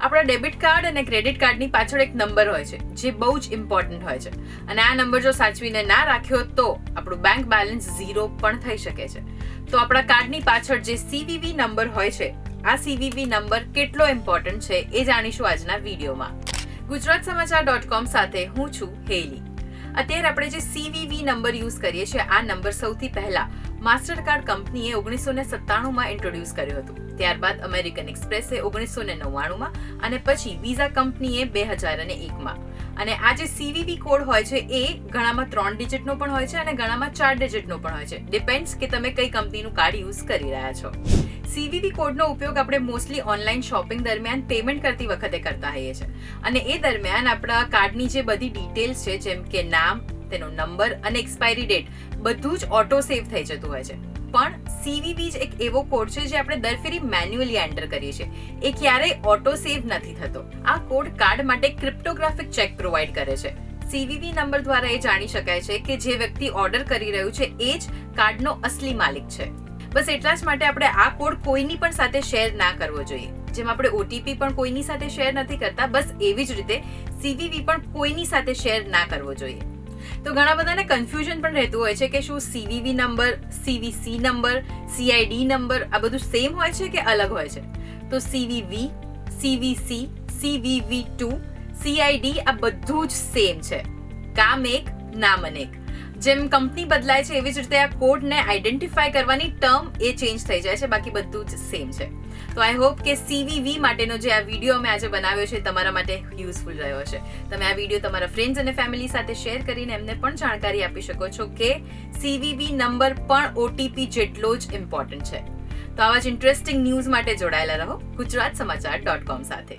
આપણા debit card અને credit કાર્ડની પાછળ એક નંબર હોય છે જે બહુ જ ઇમ્પોર્ટન્ટ હોય છે અને આ નંબર જો સાચવીને ના રાખ્યો તો આપણું બેંક બેલેન્સ ઝીરો પણ થઈ શકે છે. તો આપણા કાર્ડની પાછળ જે CVV નંબર હોય છે, આ CVV નંબર કેટલો ઇમ્પોર્ટન્ટ છે એ જાણીશું આજના વિડીયોમાં. gujaratsamachar.com સાથે હું છું હેલી. અત્યારે આપણે જે CVV નંબર યુઝ કરીએ છીએ, આ નંબર સૌથી પહેલા માસ્ટરકાર્ડ કંપનીએ 1997માં ઇન્ટ્રોડ્યુસ કર્યો હતો. ત્યારબાદ અમેરિકન એક્સપ્રેસે 1999માં અને પછી વિઝા કંપનીએ 2001માં. અને આ જે CVV કોડ હોય છે એ ઘણામાં 3 ડિજિટનો પણ હોય છે અને ઘણામાં 4 ડિજિટનો પણ હોય છે. ડિપેન્ડ્સ કે તમે કઈ કંપનીનું કાર્ડ યુઝ કરી રહ્યા છો. CVV કોડનો ઉપયોગ આપણે મોસ્ટલી ઓનલાઈન શોપિંગ દરમિયાન પેમેન્ટ કરતી વખતે કરતા હોઈએ છીએ અને એ દરમિયાન આપણા કાર્ડની જે બધી ડિટેલ્સ છે, જેમ કે નામ, તેનો નંબર અને એક્સપાયરી ડેટ, બધું જ ઓટો સેવ થઈ જતું હોય છે. પણ CVV જ એક એવો કોડ છે જે આપણે દર ફેરી મેન્યુઅલી એન્ટર કરીએ છીએ. એ ક્યારેય ઓટો સેવ નથી થતો. આ કોડ કાર્ડ માટે ક્રિપ્ટોગ્રાફિક ચેક પ્રોવાઈડ કરે છે. CVV નંબર દ્વારા એ જાણી શકાય છે કે જે વ્યક્તિ ઓર્ડર કરી રહ્યું છે એ જ કાર્ડનો અસલી માલિક છે. બસ એટલા જ માટે આપણે આ કોડ કોઈની પણ સાથે શેર ના કરવો જોઈએ. જેમ આપણે OTP પણ કોઈની સાથે શેર નથી કરતા, બસ એવી જ રીતે CVV પણ કોઈની સાથે શેર ના કરવો જોઈએ. તો ઘણા બધાને કન્ફ્યુઝન પણ રહેતું હોય છે કે શું CVV number, CVC number, CID number આ બધું સેમ હોય છે કે અલગ હોય છે? તો CVV, CVC, CVV2, CID આ બધું જ સેમ છે. કામ એક, નામ અનેક. જેમ કંપની બદલાય છે એવી જ રીતે આ કોડને આઈડેન્ટિફાય કરવાની ટર્મ એ ચેન્જ થઈ જાય છે, બાકી બધું જ સેમ છે. તો આઈ હોપ કે CVV માટેનો જે આ વિડીયો અમે આજે બનાવ્યો છે તમારા માટે યુઝફુલ રહ્યો છે. તમે આ વિડીયો તમારા ફ્રેન્ડ્સ અને ફેમિલી સાથે શેર કરીને એમને પણ જાણકારી આપી શકો છો કે CVV નંબર પણ OTP જેટલો જ ઇમ્પોર્ટન્ટ છે. તો આવા જ ઇન્ટરેસ્ટિંગ ન્યૂઝ માટે જોડાયેલા રહો gujaratsamachar.com સાથે.